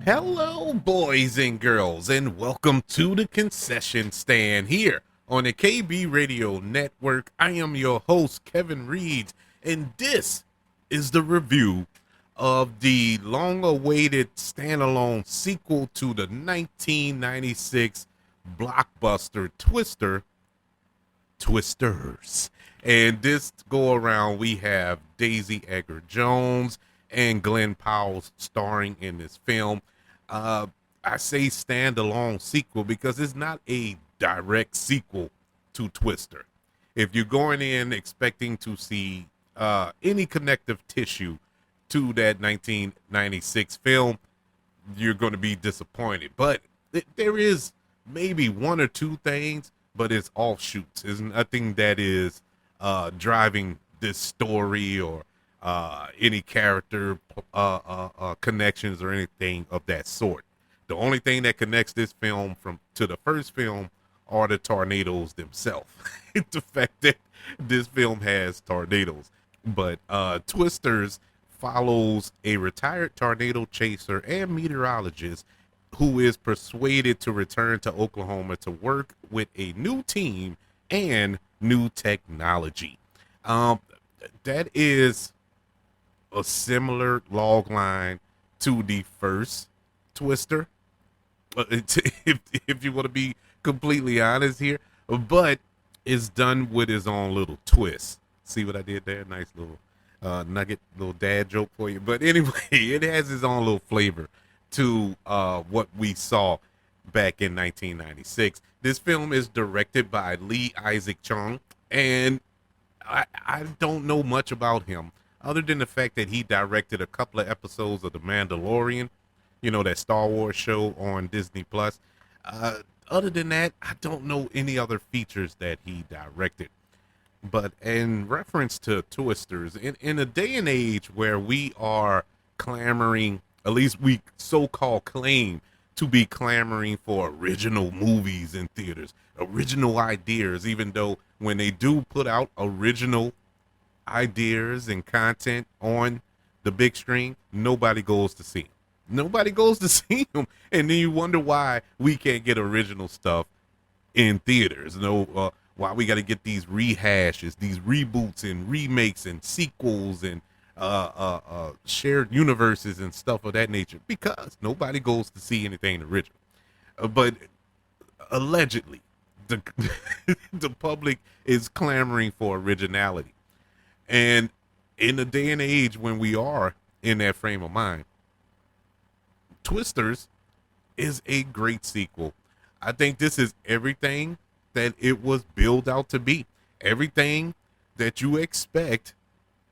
Hello, boys and girls, and welcome to the concession stand here on the KB Radio Network. I am your host, Kevin Reed, and this is the review of the long awaited standalone sequel to the 1996 blockbuster Twisters. And this go around, we have Daisy Edgar Jones and Glenn Powell starring in this film. Uh, I say standalone sequel because it's not a direct sequel to Twister. If you're going in expecting to see any connective tissue to that 1996 film, you're going to be disappointed. But there is maybe one or two things, but it's offshoots. There's nothing that is driving this story or any character connections or anything of that sort. The only thing that connects this film from to the first film are the tornadoes themselves. The fact that this film has tornadoes. But Twisters follows a retired tornado chaser and meteorologist who is persuaded to return to Oklahoma to work with a new team and new technology. That is a similar log line to the first Twister, if you want to be completely honest here, but it's done with his own little twist. See what I did there? Nice little nugget, little dad joke for you. But anyway, it has its own little flavor to what we saw back in 1996. This film is directed by Lee Isaac Chung, and I don't know much about him other than the fact that he directed a couple of episodes of The Mandalorian, you know, that Star Wars show on Disney Plus. Other than that, I don't know any other features that he directed. But in reference to Twisters, in a day and age where we are clamoring, at least we so-called claim to be clamoring for original movies in theaters, original ideas, even though when they do put out original ideas and content on the big screen, nobody goes to see them. Nobody goes to see them, and then you wonder why we can't get original stuff in theaters. Why we got to get these rehashes, these reboots and remakes and sequels and shared universes and stuff of that nature, because nobody goes to see anything original. But allegedly, the the public is clamoring for originality. And in the day and age when we are in that frame of mind, Twisters is a great sequel. I think this is everything that it was billed out to be. Everything that you expect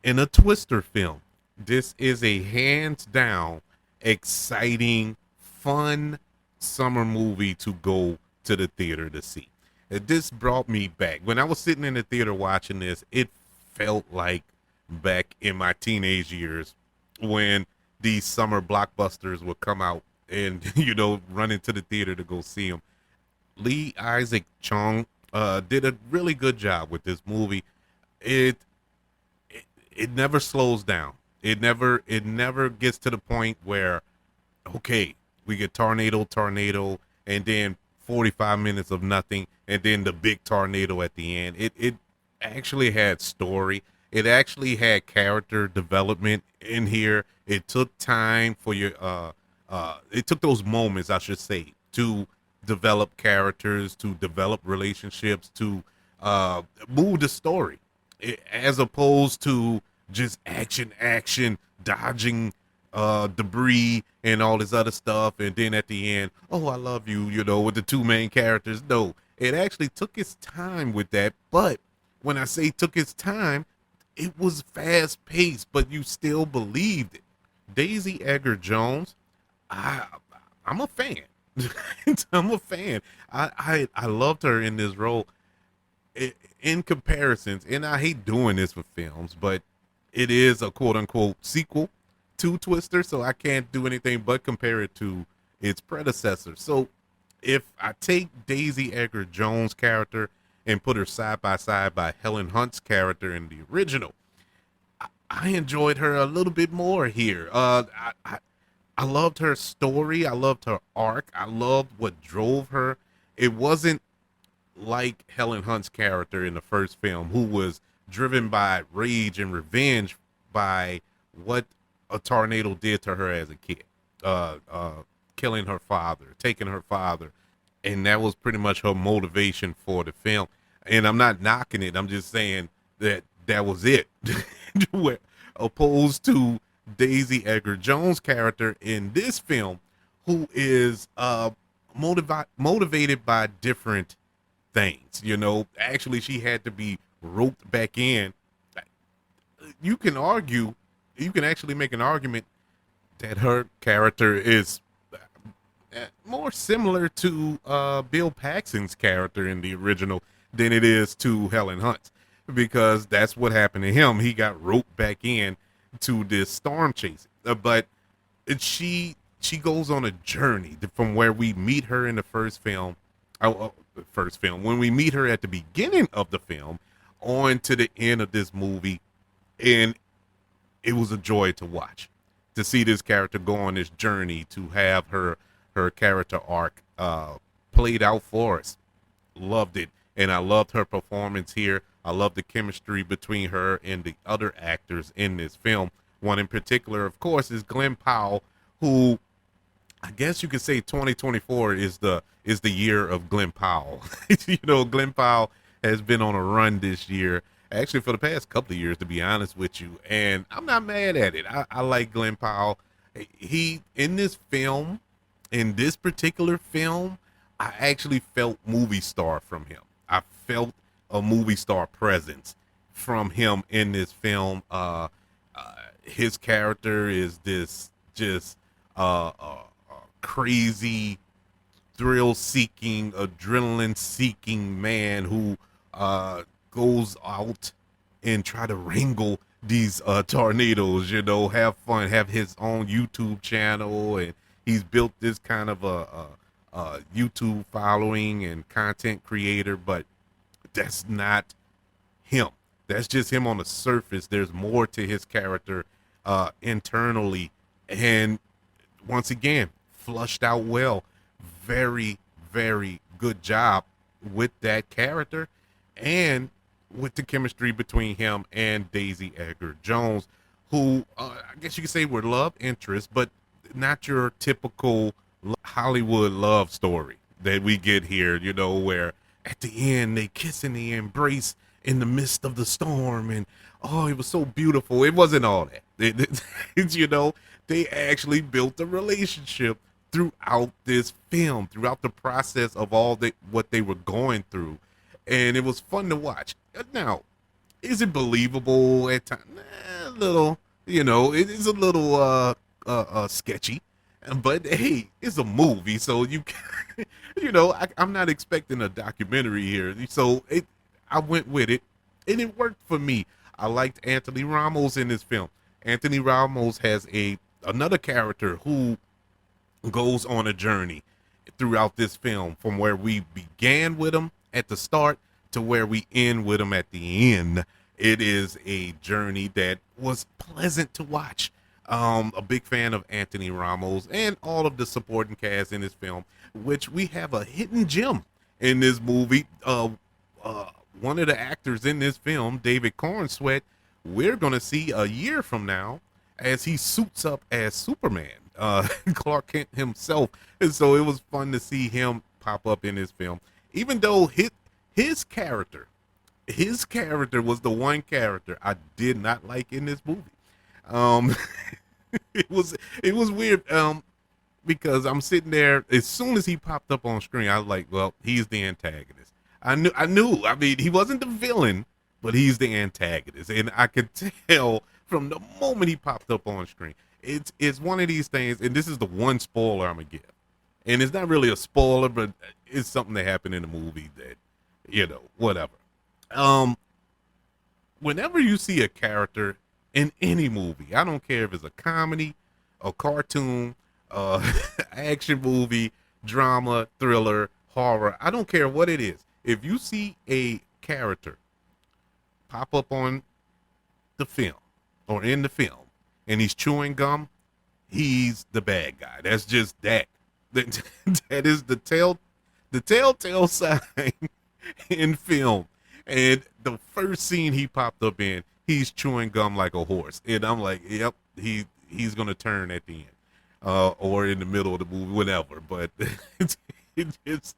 in a Twister film. This is a hands down exciting, fun summer movie to go to the theater to see. This brought me back. When I was sitting in the theater watching this, it felt like back in my teenage years when these summer blockbusters would come out and, run into the theater to go see them. Lee Isaac Chung did a really good job with this movie. It never slows down. It never gets to the point where, okay, we get tornado, and then 45 minutes of nothing, and then the big tornado at the end. It actually had story. It actually had character development in here. It took time for your it took those moments, I should say, to develop characters, to develop relationships, to move the story, as opposed to just action, dodging debris and all this other stuff, and then at the end, oh, I love you, with the two main characters. No, it actually took its time with that. But when I say took its time, it was fast paced, but you still believed it. Daisy Edgar Jones, I'm a fan. I'm a fan. I loved her in this role. In comparisons, and I hate doing this with films, but it is a quote unquote sequel to Twister, so I can't do anything but compare it to its predecessor. So if I take Daisy Edgar Jones' character and put her side by Helen Hunt's character in the original, I enjoyed her a little bit more here. I loved her story. I loved her arc. I loved what drove her. It wasn't like Helen Hunt's character in the first film, who was driven by rage and revenge by what a tornado did to her as a kid, uh, uh, killing her father, taking her father, and that was pretty much her motivation for the film. And I'm not knocking it. I'm just saying that that was it. Where, opposed to Daisy Edgar Jones' character in this film, who is motivated by different things. You know, actually, she had to be roped back in. You can argue, you can actually make an argument that her character is more similar to Bill Paxton's character in the original than it is to Helen Hunt, because that's what happened to him. He got roped back in to this storm chasing, but she goes on a journey from where we meet her in the first film. The first film, when we meet her at the beginning of the film, on to the end of this movie, and it was a joy to watch, to see this character go on this journey, to have her character arc played out for us. Loved it, and I loved her performance here. I love the chemistry between her and the other actors in this film. One in particular, of course, is Glenn Powell, who I guess you could say 2024 is the year of Glenn Powell. You know, Glenn Powell has been on a run this year, actually for the past couple of years, to be honest with you, and I'm not mad at it. I like Glenn Powell. He in this film, in this particular film, I actually felt movie star from him. I felt a movie star presence from him in this film. His character is this just crazy, thrill-seeking, adrenaline-seeking man who goes out and try to wrangle these tornadoes. You know, have fun, have his own YouTube channel, and he's built this kind of a YouTube following and content creator. But that's not him. That's just him on the surface. There's more to his character internally, and once again, flushed out well. Very, very good job with that character and with the chemistry between him and Daisy Edgar Jones, who I guess you could say were love interests, but not your typical Hollywood love story that we get here, you know, where at the end they kiss and they embrace in the midst of the storm, and oh, it was so beautiful. It wasn't all that. You know, they actually built a relationship throughout this film, throughout the process of what they were going through, and it was fun to watch. Now, is it believable at times? A little, you know, it is a little sketchy, but hey, it's a movie, so you you know, I'm not expecting a documentary here, so I went with it, and it worked for me. I liked Anthony Ramos in this film. Anthony Ramos has another character who goes on a journey throughout this film, from where we began with him at the start to where we end with him at the end. It is a journey that was pleasant to watch. A big fan of Anthony Ramos and all of the supporting cast in this film, which we have a hidden gem in this movie. One of the actors in this film, David Cornsweet, we're going to see a year from now as he suits up as Superman, Clark Kent himself. And so it was fun to see him pop up in this film, even though his character was the one character I did not like in this movie. Um, it was weird. Because I'm sitting there, as soon as he popped up on screen, I was like, well, he's the antagonist. I knew. I mean, he wasn't the villain, but he's the antagonist, and I could tell from the moment he popped up on screen. It's one of these things, and this is the one spoiler I'm gonna give, and it's not really a spoiler, but it's something that happened in the movie that, you know, whatever. Um, Whenever you see a character in any movie, I don't care if it's a comedy, a cartoon, action movie, drama, thriller, horror, I don't care what it is. If you see a character pop up on the film or in the film and he's chewing gum, he's the bad guy. That's just that. That, that is the telltale sign in film. And the first scene he popped up in, he's chewing gum like a horse, and I'm like, yep, he's gonna turn at the end, or in the middle of the movie, whatever. But it just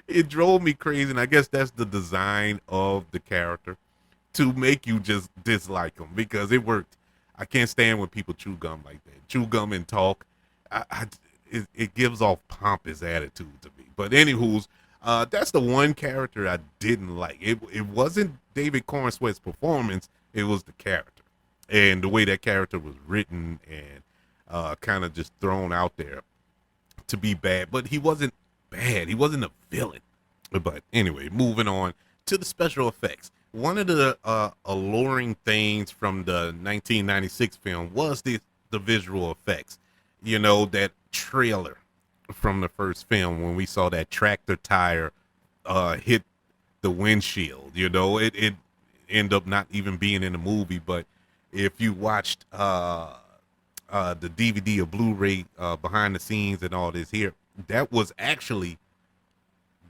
it drove me crazy, and I guess that's the design of the character to make you just dislike him because it worked. I can't stand when people chew gum like that. Chew gum and talk. It gives off pompous attitude to me. But anywho's, that's the one character I didn't like. It wasn't David Corn Sweat's performance. It was the character and the way that character was written and kind of just thrown out there to be bad. But he wasn't bad. He wasn't a villain. But anyway, moving on to the special effects. One of the alluring things from the 1996 film was the visual effects. You know, that trailer from the first film when we saw that tractor tire hit the windshield. You know, it ended up not even being in the movie, but if you watched the DVD or Blu-ray behind the scenes and all this here, that was actually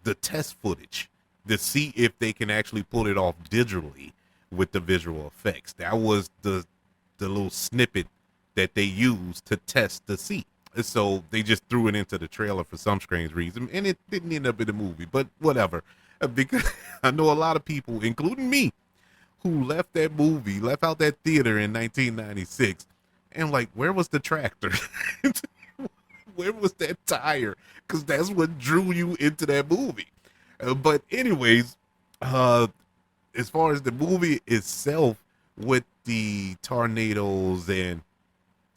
the test footage to see if they can actually pull it off digitally with the visual effects. That was the little snippet that they used to test to see. So they just threw it into the trailer for some strange reason, and it didn't end up in the movie. But whatever, because I know a lot of people, including me, who left that movie, left out that theater in 1996, and like, where was the tractor? Where was that tire? Because that's what drew you into that movie. But anyways, as far as the movie itself, with the tornadoes and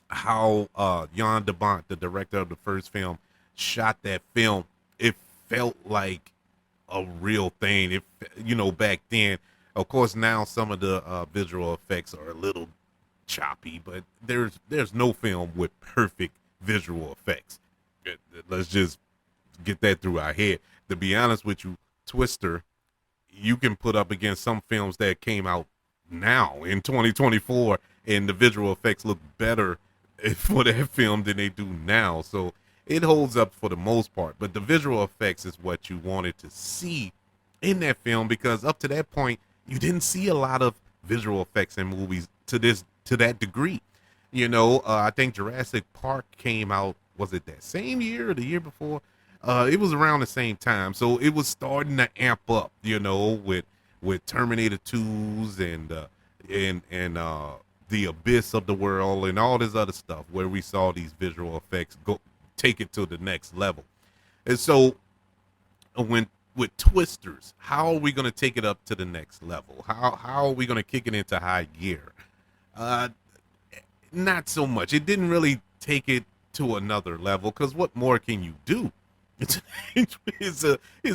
how Jan de Bont, the director of the first film, shot that film, it felt like a real thing. If you know, back then, of course, now some of the visual effects are a little choppy, but there's no film with perfect visual effects. Let's just get that through our head. To be honest with you, Twister, you can put up against some films that came out now in 2024, and the visual effects look better for that film than they do now. So it holds up for the most part. But the visual effects is what you wanted to see in that film, because up to that point, you didn't see a lot of visual effects in movies to that degree. You know, I think Jurassic Park came out, was it that same year or the year before? It was around the same time, so it was starting to amp up, you know, with Terminator 2s and the Abyss of the world and all this other stuff, where we saw these visual effects go take it to the next level. And so when with Twisters, how are we going to take it up to the next level? How are we going to kick it into high gear? Not so much. It didn't really take it to another level, because what more can you do? It's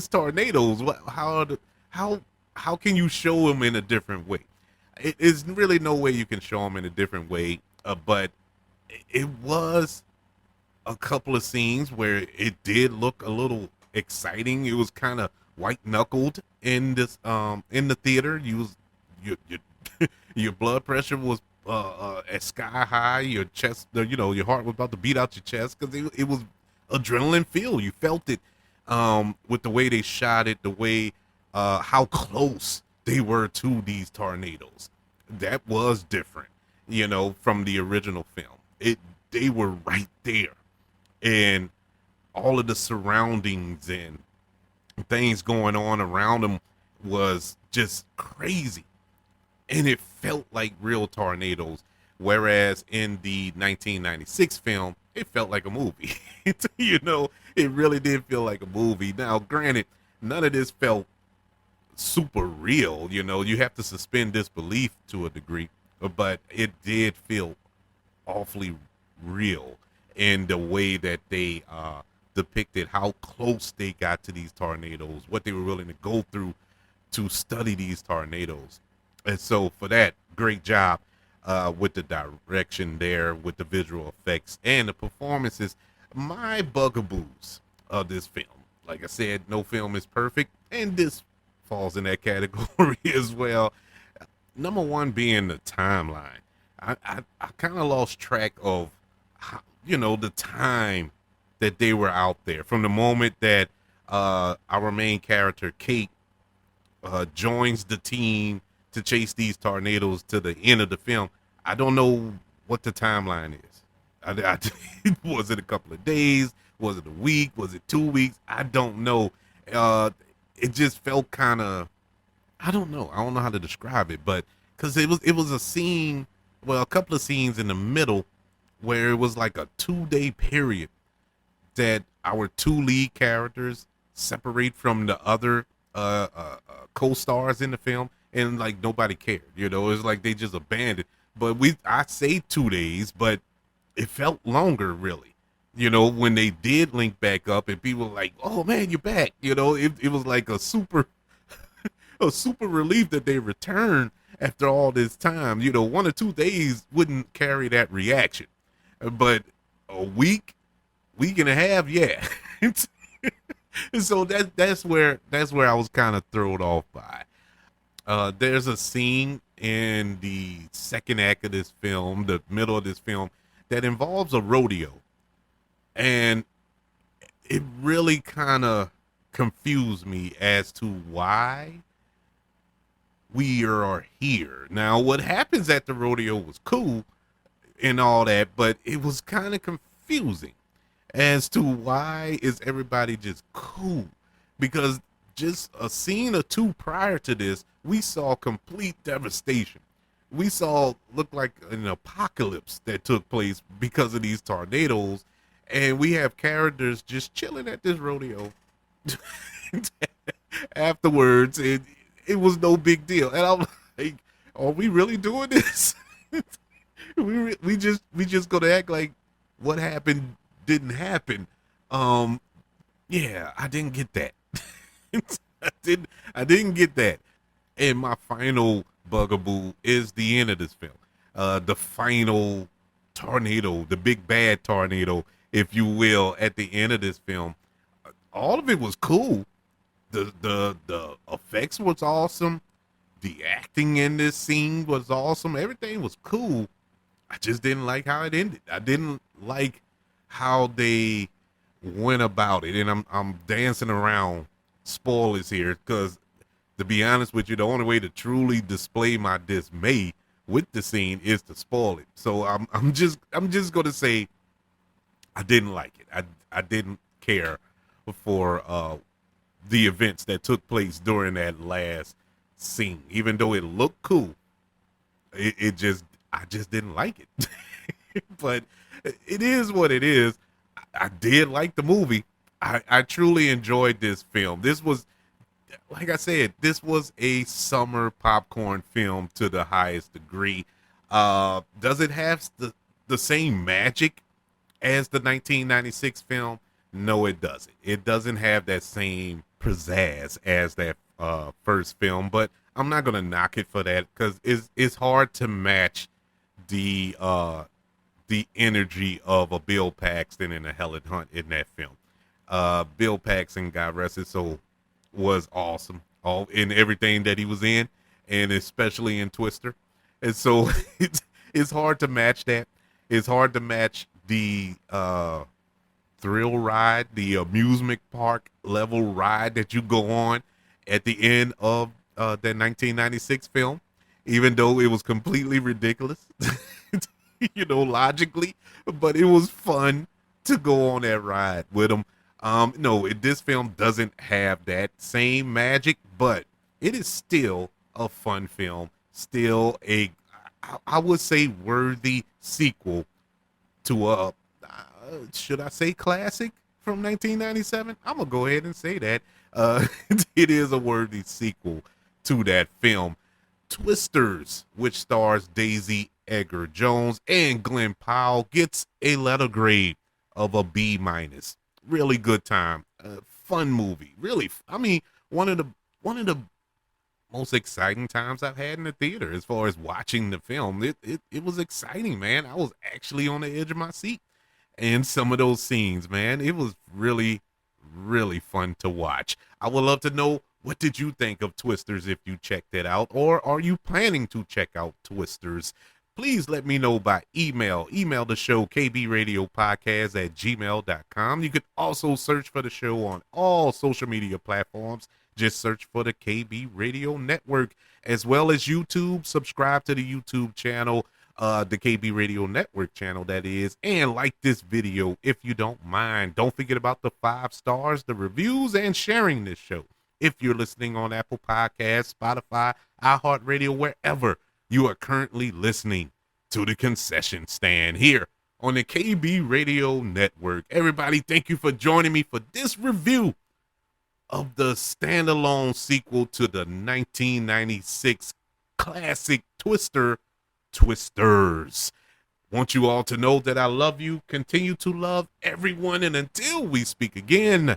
tornadoes. How can you show them in a different way? It's really no way you can show them in a different way. But it was a couple of scenes where it did look a little exciting. It was kind of white knuckled in this in the theater. Your blood pressure was at sky high. Your chest, your heart was about to beat out your chest, because it was adrenaline filled. You felt it with the way they shot it, the way how close they were to these tornadoes. That was different, from the original film. They were right there, and all of the surroundings and things going on around them was just crazy, and it felt like real tornadoes. Whereas in the 1996 film, it felt like a movie. It really did feel like a movie. Now, granted, none of this felt super real. You have to suspend disbelief to a degree, but it did feel awfully real in the way that they depicted how close they got to these tornadoes, what they were willing to go through to study these tornadoes. And so for that, great job with the direction there, with the visual effects and the performances. My bugaboos of this film, like I said, no film is perfect, and this falls in that category as well. Number one being the timeline. I kind of lost track of the time that they were out there, from the moment that our main character Kate joins the team to chase these tornadoes to the end of the film. I don't know what the timeline is. Was it a couple of days? Was it a week? Was it 2 weeks? I don't know. Uh, it just felt kind of, I don't know. I don't know how to describe it, but because it was a scene, well, a couple of scenes in the middle where it was like a 2 day period that our two lead characters separate from the other co-stars in the film, and like nobody cared. It's like they just abandoned. But I say 2 days, but it felt longer, really. When they did link back up, and people were like, "Oh man, you're back!" It was like a super relief that they returned after all this time. 1 or 2 days wouldn't carry that reaction, but a week and a half, yeah. And so that's where I was kind of thrown off by. There's a scene in the second act of this film, the middle of this film, that involves a rodeo, and it really kind of confused me as to why we are here. Now, what happens at the rodeo was cool and all that, but it was kind of confusing as to why is everybody just cool, because just a scene or two prior to this we saw complete devastation. We saw look like an apocalypse that took place because of these tornadoes, and we have characters just chilling at this rodeo. Afterwards, it was no big deal, and I'm like, are we really doing this? We just gonna act like what happened didn't happen. Um, yeah, I didn't get that. I didn't get that. And my final bugaboo is the end of this film. The final tornado, the big bad tornado, if you will, at the end of this film. All of it was cool. The effects was awesome. The acting in this scene was awesome. Everything was cool. I just didn't like how it ended. I didn't like how they went about it, and I'm dancing around spoilers here because, to be honest with you, the only way to truly display my dismay with the scene is to spoil it. So I'm just gonna say I didn't like it. I didn't care for the events that took place during that last scene, even though it looked cool. It just I just didn't like it. But it is what it is. I did like the movie. I truly enjoyed this film. This was, like I said, this was a summer popcorn film to the highest degree. Does it have the same magic as the 1996 film? No, it doesn't. It doesn't have that same pizzazz as that first film, but I'm not gonna knock it for that because it's hard to match the the energy of a Bill Paxton and a Helen Hunt in that film. Bill Paxton, God rest his soul, was awesome all in everything that he was in, and especially in Twister. And so it's hard to match that. It's hard to match the thrill ride, the amusement park level ride that you go on at the end of that 1996 film, even though it was completely ridiculous, logically, but it was fun to go on that ride with them. No, this film doesn't have that same magic, but it is still a fun film, still I would say, worthy sequel to should I say classic from 1997? I'm gonna go ahead and say that. It is a worthy sequel to that film. Twisters, which stars Daisy Edgar Jones and Glenn Powell, gets a letter grade of a B minus. Really good time, fun movie. Really, I mean, one of the most exciting times I've had in the theater as far as watching the film. It was exciting, man. I was actually on the edge of my seat in some of those scenes, man. It was really, really fun to watch. I would love to know, what did you think of Twisters if you checked it out, or are you planning to check out Twisters? please let me know by email. Email the show kbradiopodcast@gmail.com. You can also search for the show on all social media platforms. Just search for the KB Radio Network, as well as YouTube. Subscribe to the YouTube channel, the KB Radio Network channel, that is, and like this video if you don't mind. Don't forget about the 5 stars, the reviews, and sharing this show. If you're listening on Apple Podcasts, Spotify, iHeartRadio, wherever you are currently listening to the concession stand here on the KB Radio Network. Everybody, thank you for joining me for this review of the standalone sequel to the 1996 classic Twisters. Want you all to know that I love you, continue to love everyone, and until we speak again,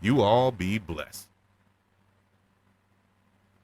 you all be blessed.